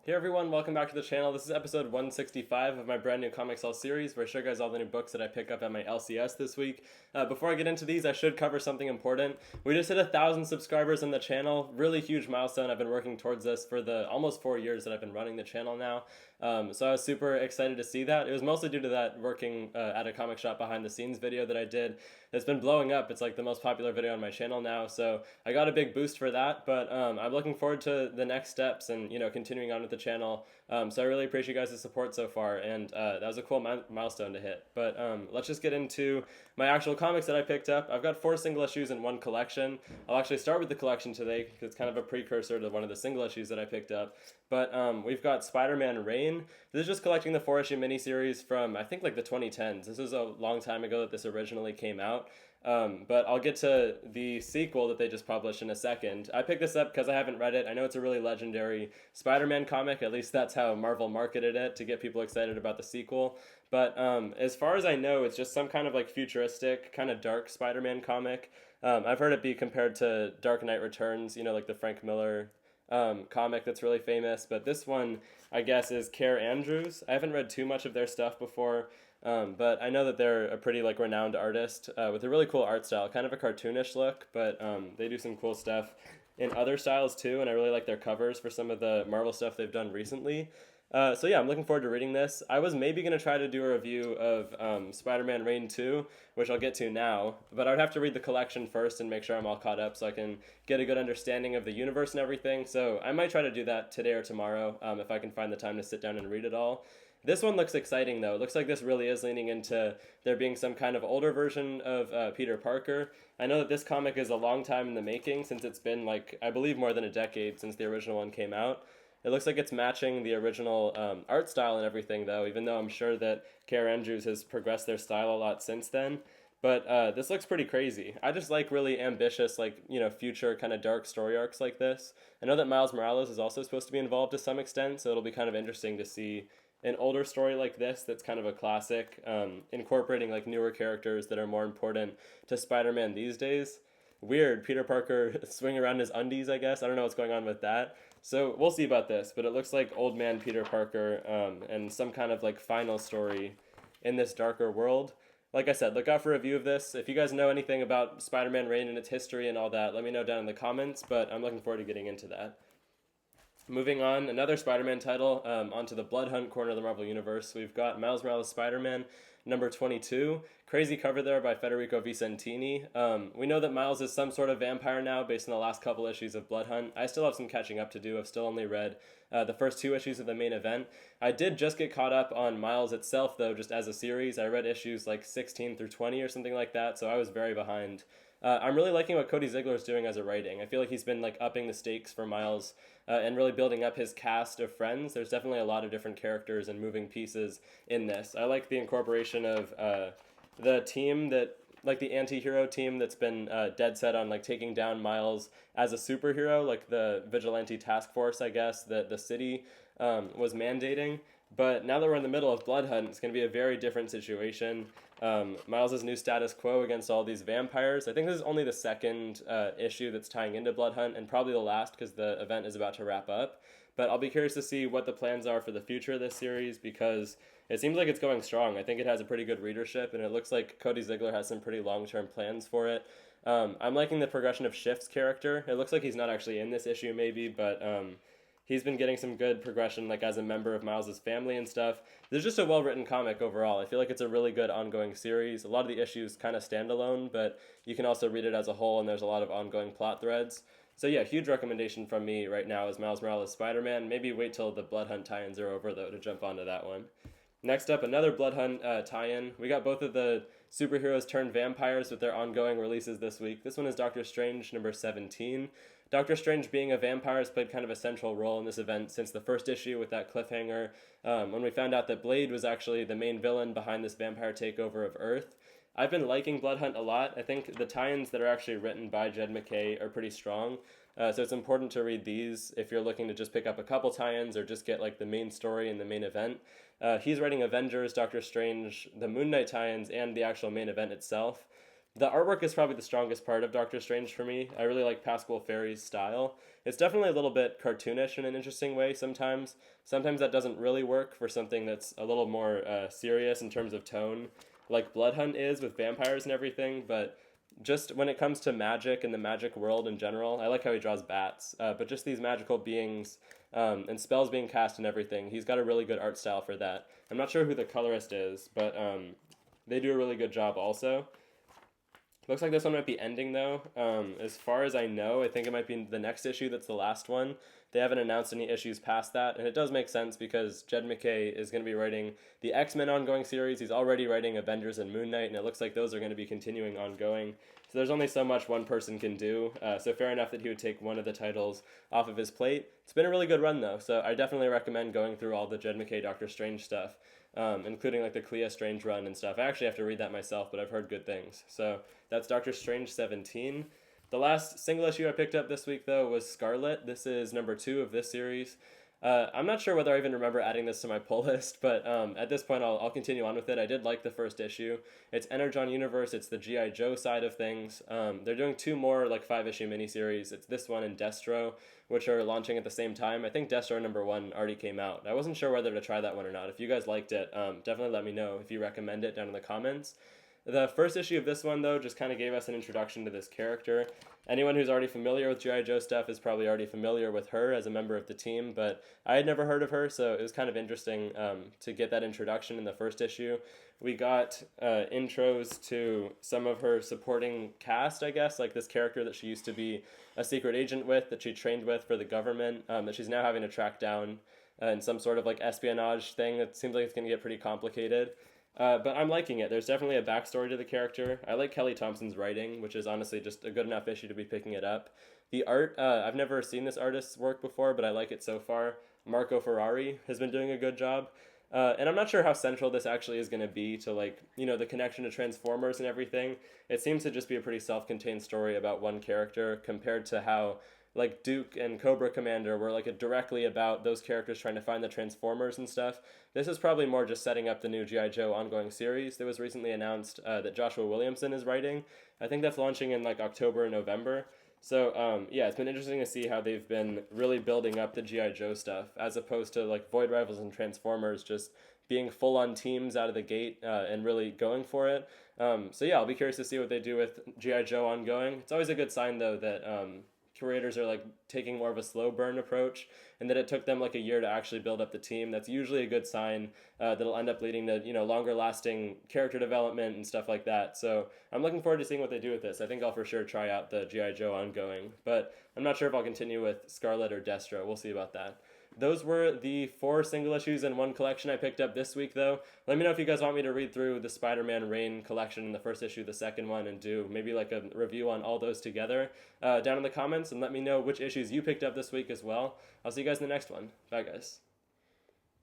Hey everyone, welcome back to the channel. This is episode 165 of my brand new Comic Cell series where I show you guys all the new books that I pick up at my LCS this week. Before I get into these, I should cover something important. We just hit 1,000 subscribers on the channel. Really huge milestone. I've been working towards this for the almost 4 years that I've been running the channel now. So I was super excited to see that. It was mostly due to that working at a comic shop behind the scenes video that I did. It's been blowing up. It's like the most popular video on my channel now. So I got a big boost for that, but I'm looking forward to the next steps and, continuing on with the channel. So I really appreciate you guys' support so far, and that was a cool milestone to hit. But let's just get into my actual comics that I picked up. I've got 4 single issues in one collection. I'll actually start with the collection today because it's kind of a precursor to one of the single issues that I picked up. But we've got Spider-Man Reign. This is just collecting the 4-issue miniseries from, I think, like the 2010s. This was a long time ago that this originally came out. But I'll get to the sequel that they just published in a second. I picked this up because I haven't read it. I know it's a really legendary Spider-Man comic. At least that's how Marvel marketed it to get people excited about the sequel. But as far as I know, it's just some kind of like futuristic, kind of dark Spider-Man comic. I've heard it be compared to Dark Knight Returns, like the Frank Miller comic that's really famous. But this one, I guess, is Care Andrews. I haven't read too much of their stuff before. But I know that they're a pretty renowned artist with a really cool art style, kind of a cartoonish look, but they do some cool stuff in other styles too, and I really like their covers for some of the Marvel stuff they've done recently. So yeah, I'm looking forward to reading this. I was maybe going to try to do a review of Spider-Man Reign 2, which I'll get to now, but I would have to read the collection first and make sure I'm all caught up so I can get a good understanding of the universe and everything. So I might try to do that today or tomorrow if I can find the time to sit down and read it all. This one looks exciting, though. It looks like this really is leaning into there being some kind of older version of Peter Parker. I know that this comic is a long time in the making since it's been, I believe more than a decade since the original one came out. It looks like it's matching the original art style and everything, though, even though I'm sure that Care Andrews has progressed their style a lot since then. But this looks pretty crazy. I just like really ambitious, future kind of dark story arcs like this. I know that Miles Morales is also supposed to be involved to some extent, so it'll be kind of interesting to see an older story like this that's kind of a classic, incorporating newer characters that are more important to Spider-Man these days. Weird, Peter Parker swinging around his undies, I guess. I don't know what's going on with that. So we'll see about this, but it looks like old man Peter Parker and some kind of final story in this darker world. Like I said, look out for a review of this. If you guys know anything about Spider-Man Reign and its history and all that, let me know down in the comments, but I'm looking forward to getting into that. Moving on, another Spider-Man title, onto the Blood Hunt corner of the Marvel Universe. We've got Miles Morales Spider-Man, number 22. Crazy cover there by Federico Vicentini. We know that Miles is some sort of vampire now based on the last couple issues of Blood Hunt. I still have some catching up to do. I've still only read the first 2 issues of the main event. I did just get caught up on Miles itself, though, just as a series. I read issues 16 through 20 or something like that, so I was very behind. I'm really liking what Cody Ziglar is doing as a writing. I feel like he's been upping the stakes for Miles and really building up his cast of friends. There's definitely a lot of different characters and moving pieces in this. I like the incorporation of the team that, the anti-hero team that's been dead set on taking down Miles as a superhero, the vigilante task force, I guess, that the city was mandating. But now that we're in the middle of Blood Hunt, it's going to be a very different situation. Miles' new status quo against all these vampires. I think this is only the second issue that's tying into Blood Hunt, and probably the last because the event is about to wrap up. But I'll be curious to see what the plans are for the future of this series because it seems like it's going strong. I think it has a pretty good readership, and it looks like Cody Ziglar has some pretty long-term plans for it. I'm liking the progression of Shift's character. It looks like he's not actually in this issue maybe, but he's been getting some good progression as a member of Miles' family and stuff. There's just a well-written comic overall. I feel like it's a really good ongoing series. A lot of the issues kind of stand alone, but you can also read it as a whole, and there's a lot of ongoing plot threads. So yeah, huge recommendation from me right now is Miles Morales Spider-Man. Maybe wait till the Blood Hunt tie-ins are over, though, to jump onto that one. Next up, another Blood Hunt tie-in. We got both of the superheroes turned vampires with their ongoing releases this week. This one is Doctor Strange, number 17. Doctor Strange being a vampire has played kind of a central role in this event since the first issue with that cliffhanger when we found out that Blade was actually the main villain behind this vampire takeover of Earth. I've been liking Blood Hunt a lot. I think the tie-ins that are actually written by Jed MacKay are pretty strong. So it's important to read these if you're looking to just pick up a couple tie-ins or just get the main story and the main event. He's writing Avengers, Doctor Strange, the Moon Knight tie-ins, and the actual main event itself. The artwork is probably the strongest part of Doctor Strange for me. I really like Pascal Ferry's style. It's definitely a little bit cartoonish in an interesting way sometimes. Sometimes that doesn't really work for something that's a little more serious in terms of tone, like Bloodhunt is with vampires and everything, but just when it comes to magic and the magic world in general, I like how he draws bats, but just these magical beings and spells being cast and everything, he's got a really good art style for that. I'm not sure who the colorist is, but they do a really good job also. Looks like this one might be ending though. As far as I know, I think it might be the next issue that's the last one. They haven't announced any issues past that, and it does make sense because Jed MacKay is going to be writing the X-Men ongoing series. He's already writing Avengers and Moon Knight, and it looks like those are going to be continuing ongoing. So there's only so much one person can do, so fair enough that he would take one of the titles off of his plate. It's been a really good run though, so I definitely recommend going through all the Jed MacKay Doctor Strange stuff, including like the Clea Strange run and stuff. I actually have to read that myself, but I've heard good things. So that's Doctor Strange 17. The last single issue I picked up this week, though, was Scarlet. This is number 2 of this series. I'm not sure whether I even remember adding this to my pull list, but at this point I'll continue on with it. I did like the first issue. It's Energon Universe. It's the G.I. Joe side of things. They're doing 2 more like 5-issue miniseries. It's this one and Destro, which are launching at the same time. I think Destro number 1 already came out. I wasn't sure whether to try that one or not. If you guys liked it, definitely let me know if you recommend it down in the comments. The first issue of this one, though, just kind of gave us an introduction to this character. Anyone who's already familiar with G.I. Joe stuff is probably already familiar with her as a member of the team, but I had never heard of her, so it was kind of interesting to get that introduction in the first issue. We got intros to some of her supporting cast, I guess, like this character that she used to be a secret agent with, that she trained with for the government, that she's now having to track down in some sort of like espionage thing. It seems like it's going to get pretty complicated. But I'm liking it. There's definitely a backstory to the character. I like Kelly Thompson's writing, which is honestly just a good enough issue to be picking it up. The art, I've never seen this artist's work before, but I like it so far. Marco Ferrari has been doing a good job. And I'm not sure how central this actually is going to be to, like, you know, the connection to Transformers and everything. It seems to just be a pretty self-contained story about one character compared to how like Duke and Cobra Commander were like directly about those characters trying to find the Transformers and stuff. This is probably more just setting up the new G.I. Joe ongoing series that was recently announced that Joshua Williamson is writing. I think that's launching in like October and November. So yeah, it's been interesting to see how they've been really building up the G.I. Joe stuff as opposed to like Void Rivals and Transformers just being full on teams out of the gate and really going for it. So yeah, I'll be curious to see what they do with G.I. Joe ongoing. It's always a good sign though that creators are like taking more of a slow burn approach and that it took them like a year to actually build up the team. That's usually a good sign that'll end up leading to, you know, longer lasting character development and stuff like that. So I'm looking forward to seeing what they do with this. I think I'll for sure try out the G.I. Joe ongoing, but I'm not sure if I'll continue with Scarlet or Destro. We'll see about that. Those were the 4 single issues in one collection I picked up this week, though. Let me know if you guys want me to read through the Spider-Man Reign collection in the first issue, the second one, and do maybe like a review on all those together down in the comments, and let me know which issues you picked up this week as well. I'll see you guys in the next one. Bye, guys.